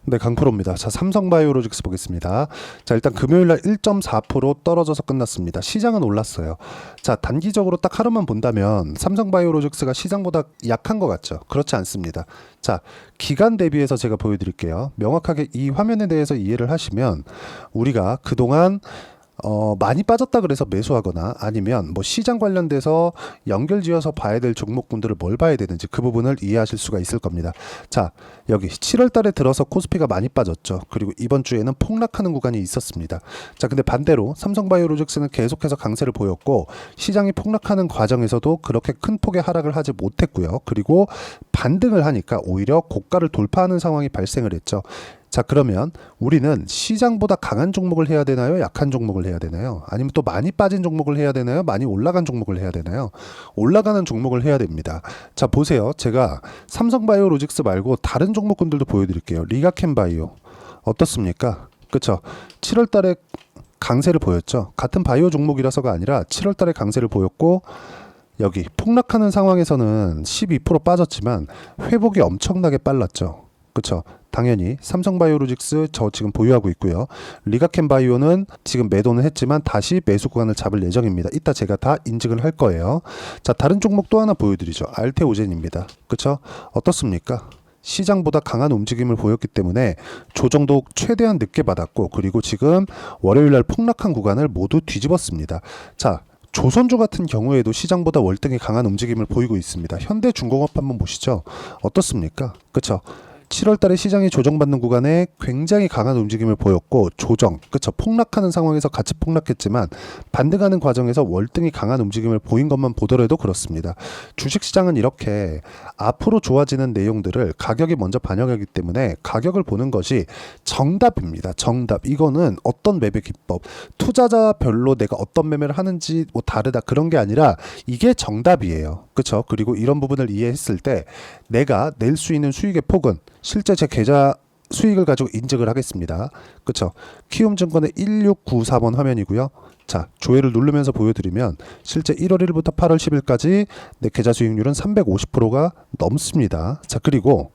네, 강프로입니다. 자, 삼성바이오로직스 보겠습니다. 자, 일단 금요일날 1.4% 떨어져서 끝났습니다. 시장은 올랐어요. 자, 단기적으로 딱 하루만 본다면 삼성바이오로직스가 시장보다 약한 것 같죠? 그렇지 않습니다. 자, 기간 대비해서 제가 보여드릴게요. 명확하게 이 화면에 대해서 이해를 하시면 우리가 그동안 많이 빠졌다 그래서 매수하거나 아니면 뭐 시장 관련돼서 연결지어서 봐야 될 종목군들을 뭘 봐야 되는지 그 부분을 이해하실 수가 있을 겁니다. 자, 여기 7월 달에 들어서 코스피가 많이 빠졌죠. 그리고 이번 주에는 폭락하는 구간이 있었습니다. 자, 근데 반대로 삼성바이오로직스는 계속해서 강세를 보였고 시장이 폭락하는 과정에서도 그렇게 큰 폭의 하락을 하지 못했고요. 그리고 반등을 하니까 오히려 고가를 돌파하는 상황이 발생을 했죠. 자, 그러면 우리는 시장보다 강한 종목을 해야 되나요? 약한 종목을 해야 되나요? 아니면 또 많이 빠진 종목을 해야 되나요? 많이 올라간 종목을 해야 되나요? 올라가는 종목을 해야 됩니다. 자, 보세요. 제가 삼성바이오로직스 말고 다른 종목군들도 보여드릴게요. 리가캠바이오 어떻습니까? 그쵸? 7월 달에 강세를 보였죠. 같은 바이오 종목이라서가 아니라 7월 달에 강세를 보였고 여기 폭락하는 상황에서는 12% 빠졌지만 회복이 엄청나게 빨랐죠. 그쵸? 당연히 삼성바이오로직스 저 지금 보유하고 있고요. 리가캠바이오는 지금 매도는 했지만 다시 매수 구간을 잡을 예정입니다. 이따 제가 다 인증을 할 거예요. 자, 다른 종목 또 하나 보여드리죠. 알테오젠입니다. 그쵸? 어떻습니까? 시장보다 강한 움직임을 보였기 때문에 조정도 최대한 늦게 받았고 그리고 지금 월요일날 폭락한 구간을 모두 뒤집었습니다. 자, 조선주 같은 경우에도 시장보다 월등히 강한 움직임을 보이고 있습니다. 현대중공업 한번 보시죠. 어떻습니까? 그쵸? 7월 달에 시장이 조정받는 구간에 굉장히 강한 움직임을 보였고 조정, 그쵸? 폭락하는 상황에서 같이 폭락했지만 반등하는 과정에서 월등히 강한 움직임을 보인 것만 보더라도 그렇습니다. 주식시장은 이렇게 앞으로 좋아지는 내용들을 가격이 먼저 반영하기 때문에 가격을 보는 것이 정답입니다. 정답. 이거는 어떤 매매 기법, 투자자별로 내가 어떤 매매를 하는지 뭐 다르다 그런 게 아니라 이게 정답이에요. 그쵸? 그리고 이런 부분을 이해했을 때 내가 낼 수 있는 수익의 폭은 실제 제 계좌 수익을 가지고 인증을 하겠습니다. 그쵸? 키움증권의 1694번 화면이고요. 자, 조회를 누르면서 보여드리면 실제 1월 1일부터 8월 10일까지 내 계좌 수익률은 350%가 넘습니다. 자, 그리고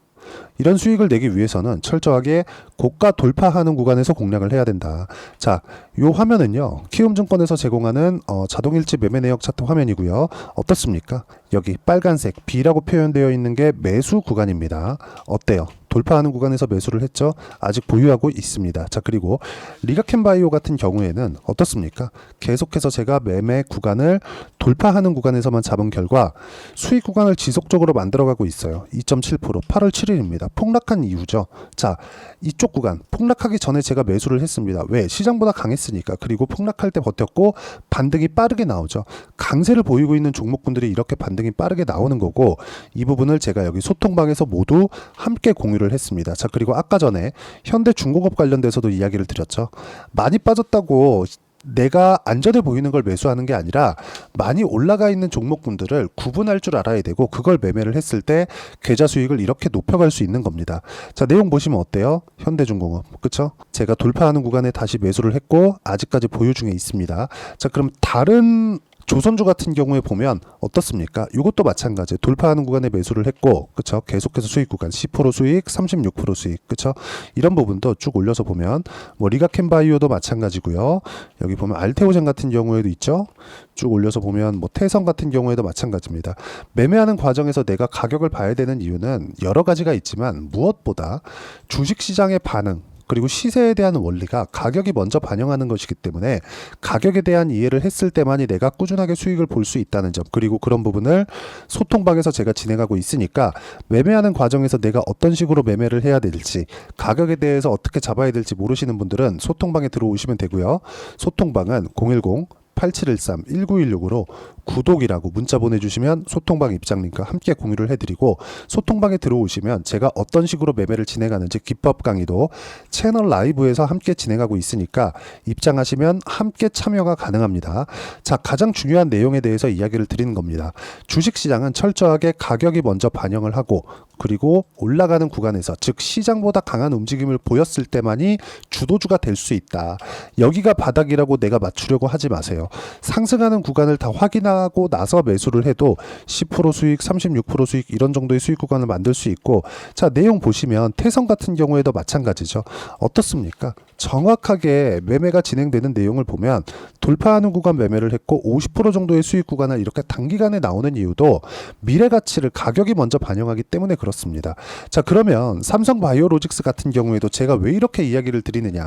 이런 수익을 내기 위해서는 철저하게 고가 돌파하는 구간에서 공략을 해야 된다. 자, 요 화면은요 키움증권에서 제공하는 자동일치 매매 내역 차트 화면이고요. 어떻습니까? 여기 빨간색 B라고 표현되어 있는 게 매수 구간입니다. 어때요? 돌파하는 구간에서 매수를 했죠. 아직 보유하고 있습니다. 자, 그리고 리가캠바이오 같은 경우에는 어떻습니까? 계속해서 제가 매매 구간을 돌파하는 구간에서만 잡은 결과 수익 구간을 지속적으로 만들어가고 있어요. 2.7% 8월 7일입니다. 폭락한 이유죠. 자, 이쪽 구간 폭락하기 전에 제가 매수를 했습니다. 왜? 시장보다 강했으니까. 그리고 폭락할 때 버텼고 반등이 빠르게 나오죠. 강세를 보이고 있는 종목군들이 이렇게 반등이 빠르게 나오는 거고 이 부분을 제가 여기 소통방에서 모두 함께 공유를 했습니다. 자, 그리고 아까 전에 현대중공업 관련돼서도 이야기를 드렸죠. 많이 빠졌다고 내가 안전해 보이는 걸 매수하는 게 아니라 많이 올라가 있는 종목군들을 구분할 줄 알아야 되고 그걸 매매를 했을 때 계좌 수익을 이렇게 높여갈 수 있는 겁니다. 자, 내용 보시면 어때요? 현대중공업, 그쵸? 제가 돌파하는 구간에 다시 매수를 했고 아직까지 보유 중에 있습니다. 자, 그럼 다른 조선주 같은 경우에 보면 어떻습니까? 이것도 마찬가지. 돌파하는 구간에 매수를 했고, 그쵸? 계속해서 수익 구간 10% 수익, 36% 수익, 그쵸? 이런 부분도 쭉 올려서 보면 뭐 리가캠바이오도 마찬가지고요. 여기 보면 알테오젠 같은 경우에도 있죠. 쭉 올려서 보면 뭐 태성 같은 경우에도 마찬가지입니다. 매매하는 과정에서 내가 가격을 봐야 되는 이유는 여러 가지가 있지만 무엇보다 주식시장의 반응 그리고 시세에 대한 원리가 가격이 먼저 반영하는 것이기 때문에 가격에 대한 이해를 했을 때만이 내가 꾸준하게 수익을 볼 수 있다는 점 그리고 그런 부분을 소통방에서 제가 진행하고 있으니까 매매하는 과정에서 내가 어떤 식으로 매매를 해야 될지 가격에 대해서 어떻게 잡아야 될지 모르시는 분들은 소통방에 들어오시면 되고요. 소통방은 010-8713-1916으로 구독이라고 문자 보내주시면 소통방 입장 링크와 함께 공유를 해드리고 소통방에 들어오시면 제가 어떤 식으로 매매를 진행하는지 기법 강의도 채널 라이브에서 함께 진행하고 있으니까 입장하시면 함께 참여가 가능합니다. 자, 가장 중요한 내용에 대해서 이야기를 드리는 겁니다. 주식시장은 철저하게 가격이 먼저 반영을 하고 그리고 올라가는 구간에서 즉 시장보다 강한 움직임을 보였을 때만이 주도주가 될 수 있다. 여기가 바닥이라고 내가 맞추려고 하지 마세요. 상승하는 구간을 다 확인하고 시작하고 나서 매수를 해도 10% 수익, 36% 수익 이런 정도의 수익 구간을 만들 수 있고, 자, 내용 보시면 태성 같은 경우에도 마찬가지죠. 어떻습니까? 정확하게 매매가 진행되는 내용을 보면 돌파하는 구간 매매를 했고 50% 정도의 수익 구간을 이렇게 단기간에 나오는 이유도 미래 가치를 가격이 먼저 반영하기 때문에 그렇습니다. 자, 그러면 삼성바이오로직스 같은 경우에도 제가 왜 이렇게 이야기를 드리느냐?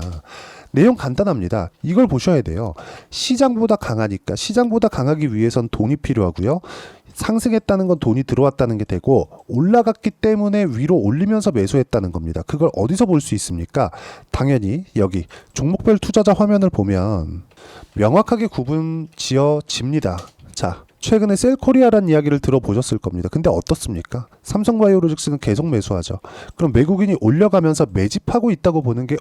내용 간단합니다. 이걸 보셔야 돼요. 시장보다 강하니까 시장보다 강하기 위해선 돈이 필요하고요. 상승했다는 건 돈이 들어왔다는 게 되고, 올라갔기 때문에 위로 올리면서 매수했다는 겁니다. 그걸 어디서 볼 수 있습니까? 당연히 여기 종목별 투자자 화면을 보면 명확하게 구분 지어집니다. 자, 최근에 셀코리아라는 이야기를 들어보셨을 겁니다. 근데 어떻습니까? 삼성바이오로직스는 계속 매수하죠. 그럼 외국인이 올려가면서 매집하고 있다고 보는 게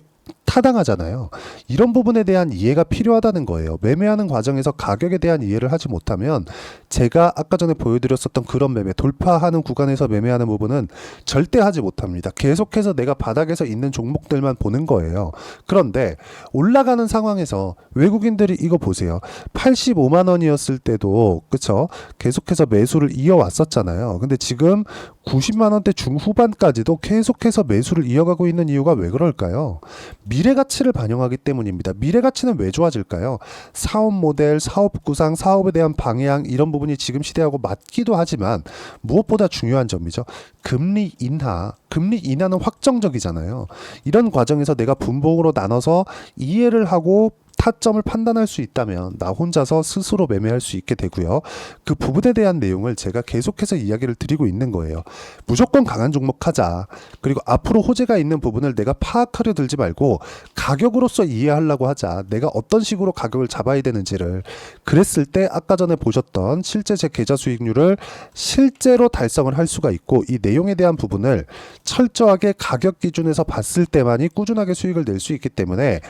타당하잖아요. 이런 부분에 대한 이해가 필요하다는 거예요. 매매하는 과정에서 가격에 대한 이해를 하지 못하면 제가 아까 전에 보여드렸었던 그런 매매, 돌파하는 구간에서 매매하는 부분은 절대 하지 못합니다. 계속해서 내가 바닥에서 있는 종목들만 보는 거예요. 그런데 올라가는 상황에서 외국인들이 이거 보세요. 85만 원이었을 때도 그쵸? 계속해서 매수를 이어왔었잖아요. 근데 지금 90만 원대 중후반까지도 계속해서 매수를 이어가고 있는 이유가 왜 그럴까요? 미래 가치를 반영하기 때문입니다. 미래 가치는 왜 좋아질까요? 사업 모델, 사업 구상, 사업에 대한 방향 이런 부분이 지금 시대하고 맞기도 하지만 무엇보다 중요한 점이죠. 금리 인하. 금리 인하는 확정적이잖아요. 이런 과정에서 내가 분봉으로 나눠서 이해를 하고 타점을 판단할 수 있다면 나 혼자서 스스로 매매할 수 있게 되고요. 그 부분에 대한 내용을 제가 계속해서 이야기를 드리고 있는 거예요. 무조건 강한 종목 하자. 그리고 앞으로 호재가 있는 부분을 내가 파악하려 들지 말고 가격으로서 이해하려고 하자. 내가 어떤 식으로 가격을 잡아야 되는지를. 그랬을 때 아까 전에 보셨던 실제 제 계좌 수익률을 실제로 달성을 할 수가 있고, 이 내용에 대한 부분을 철저하게 가격 기준에서 봤을 때만이 꾸준하게 수익을 낼 수 있기 때문에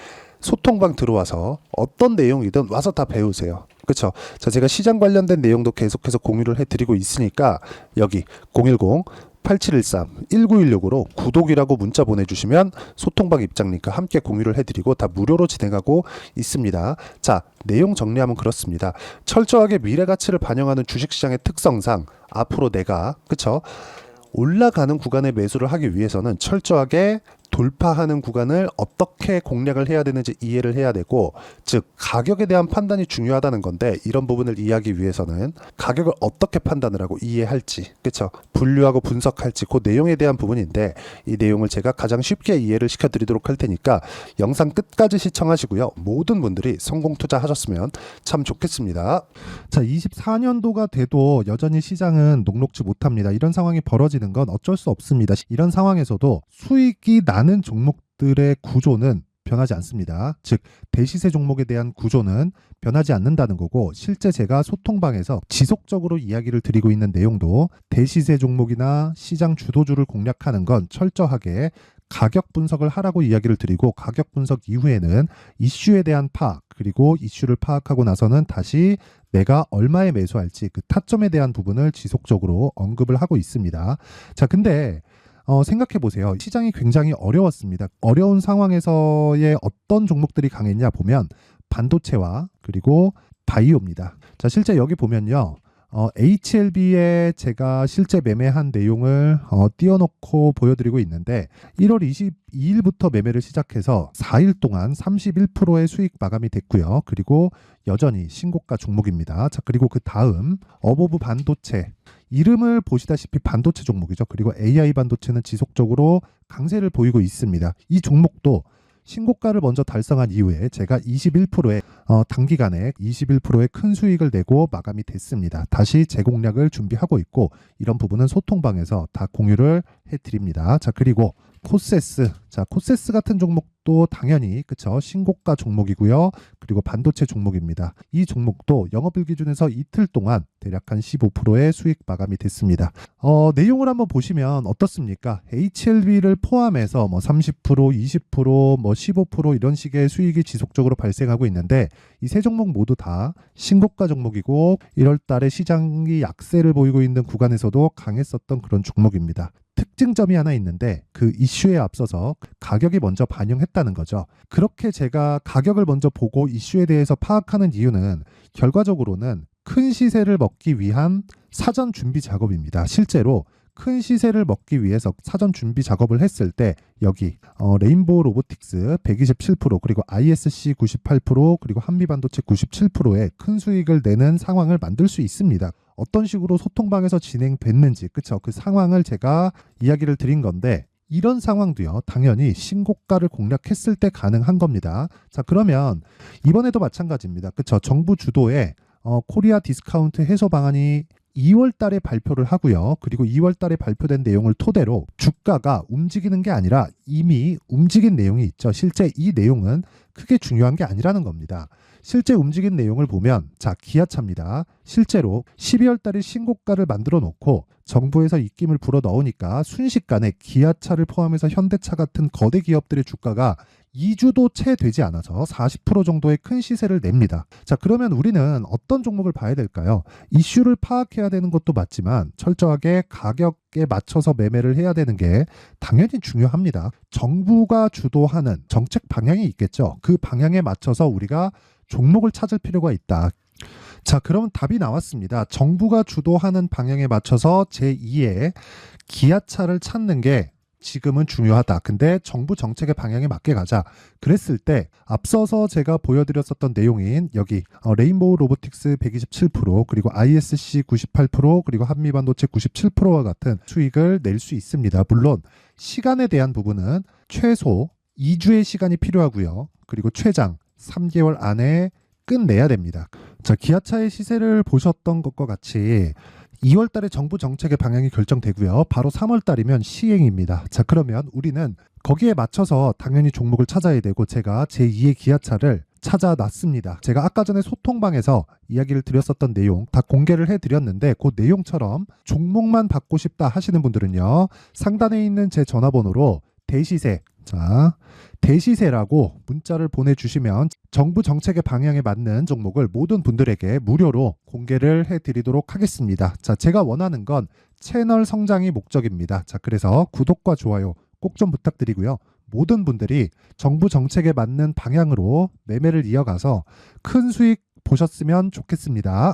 소통방 들어와서 어떤 내용이든 와서 다 배우세요. 그렇죠? 자, 제가 시장 관련된 내용도 계속해서 공유를 해드리고 있으니까 여기 010-8713-1916으로 구독이라고 문자 보내주시면 소통방 입장 링크 함께 공유를 해드리고 다 무료로 진행하고 있습니다. 자, 내용 정리하면 그렇습니다. 철저하게 미래 가치를 반영하는 주식시장의 특성상 앞으로 내가 그렇죠? 올라가는 구간에 매수를 하기 위해서는 철저하게 돌파하는 구간을 어떻게 공략을 해야 되는지 이해를 해야 되고, 즉 가격에 대한 판단이 중요하다는 건데, 이런 부분을 이해하기 위해서는 가격을 어떻게 판단을 하고 이해할지, 그렇죠? 분류하고 분석할지 그 내용에 대한 부분인데, 이 내용을 제가 가장 쉽게 이해를 시켜드리도록 할 테니까 영상 끝까지 시청하시고요. 모든 분들이 성공 투자하셨으면 참 좋겠습니다. 자, 24년도가 돼도 여전히 시장은 녹록지 못합니다. 이런 상황이 벌어지는 건 어쩔 수 없습니다. 이런 상황에서도 수익이 나는 종목들의 구조는 변하지 않습니다. 즉 대시세 종목에 대한 구조는 변하지 않는다는 거고, 실제 제가 소통방에서 지속적으로 이야기를 드리고 있는 내용도 대시세 종목이나 시장 주도주를 공략하는 건 철저하게 가격 분석을 하라고 이야기를 드리고, 가격 분석 이후에는 이슈에 대한 파악, 그리고 이슈를 파악하고 나서는 다시 내가 얼마에 매수할지 그 타점에 대한 부분을 지속적으로 언급을 하고 있습니다. 자, 근데 생각해 보세요. 시장이 굉장히 어려웠습니다. 어려운 상황에서의 어떤 종목들이 강했냐 보면 반도체와 그리고 바이오입니다. 자, 실제 여기 보면요. HLB에 제가 실제 매매한 내용을 띄워놓고 보여드리고 있는데, 1월 22일부터 매매를 시작해서 4일 동안 31%의 수익 마감이 됐고요. 그리고 여전히 신고가 종목입니다. 자, 그리고 그 다음 어보브 반도체, 이름을 보시다시피 반도체 종목이죠. 그리고 AI 반도체는 지속적으로 강세를 보이고 있습니다. 이 종목도 신고가를 먼저 달성한 이후에 제가 21%의 단기간에 21%의 큰 수익을 내고 마감이 됐습니다. 다시 재공략을 준비하고 있고, 이런 부분은 소통방에서 다 공유를 해드립니다. 자, 그리고 코세스. 자, 코세스 같은 종목도 당연히 그쵸, 신고가 종목이고요. 그리고 반도체 종목입니다. 이 종목도 영업일 기준에서 이틀 동안 대략 한 15%의 수익 마감이 됐습니다. 내용을 한번 보시면 어떻습니까? HLB를 포함해서 뭐 30%, 20%, 뭐 15% 이런 식의 수익이 지속적으로 발생하고 있는데, 이 세 종목 모두 다 신고가 종목이고 1월 달에 시장이 약세를 보이고 있는 구간에서도 강했었던 그런 종목입니다. 특징점이 하나 있는데, 그 이슈에 앞서서 가격이 먼저 반영했다는 거죠. 그렇게 제가 가격을 먼저 보고 이슈에 대해서 파악하는 이유는 결과적으로는 큰 시세를 먹기 위한 사전 준비 작업입니다. 실제로 큰 시세를 먹기 위해서 사전 준비 작업을 했을 때 여기 레인보우 로보틱스 127% 그리고 ISC 98% 그리고 한미반도체 97%의 큰 수익을 내는 상황을 만들 수 있습니다. 어떤 식으로 소통방에서 진행됐는지 그쵸? 그 상황을 제가 이야기를 드린 건데 이런 상황도요 당연히 신고가를 공략했을 때 가능한 겁니다. 자 그러면 이번에도 마찬가지입니다. 그쵸? 정부 주도의 코리아 디스카운트 해소 방안이 2월 달에 발표를 하고요. 그리고 2월 달에 발표된 내용을 토대로 주가가 움직이는 게 아니라 이미 움직인 내용이 있죠. 실제 이 내용은 크게 중요한 게 아니라는 겁니다. 실제 움직인 내용을 보면 자 기아차입니다. 실제로 12월 달에 신고가를 만들어 놓고 정부에서 입김을 불어 넣으니까 순식간에 기아차를 포함해서 현대차 같은 거대 기업들의 주가가 2주도 채 되지 않아서 40% 정도의 큰 시세를 냅니다. 자, 그러면 우리는 어떤 종목을 봐야 될까요? 이슈를 파악해야 되는 것도 맞지만 철저하게 가격에 맞춰서 매매를 해야 되는 게 당연히 중요합니다. 정부가 주도하는 정책 방향이 있겠죠. 그 방향에 맞춰서 우리가 종목을 찾을 필요가 있다. 자, 그럼 답이 나왔습니다. 정부가 주도하는 방향에 맞춰서 제2의 기아차를 찾는 게 지금은 중요하다. 근데 정부 정책의 방향에 맞게 가자. 그랬을 때 앞서서 제가 보여드렸었던 내용인 여기 레인보우 로보틱스 127% 그리고 ISC 98% 그리고 한미반도체 97%와 같은 수익을 낼 수 있습니다. 물론 시간에 대한 부분은 최소 2주의 시간이 필요하고요. 그리고 최장 3개월 안에 끝내야 됩니다. 자, 기아차의 시세를 보셨던 것과 같이 2월 달에 정부 정책의 방향이 결정되고요. 바로 3월 달이면 시행입니다. 자, 그러면 우리는 거기에 맞춰서 당연히 종목을 찾아야 되고 제가 제2의 기아차를 찾아놨습니다. 제가 아까 전에 소통방에서 이야기를 드렸었던 내용 다 공개를 해드렸는데 그 내용처럼 종목만 받고 싶다 하시는 분들은요. 상단에 있는 제 전화번호로 대시세 자, 대시세라고 문자를 보내주시면 정부 정책의 방향에 맞는 종목을 모든 분들에게 무료로 공개를 해드리도록 하겠습니다. 자, 제가 원하는 건 채널 성장이 목적입니다. 자, 그래서 구독과 좋아요 꼭 좀 부탁드리고요. 모든 분들이 정부 정책에 맞는 방향으로 매매를 이어가서 큰 수익 보셨으면 좋겠습니다.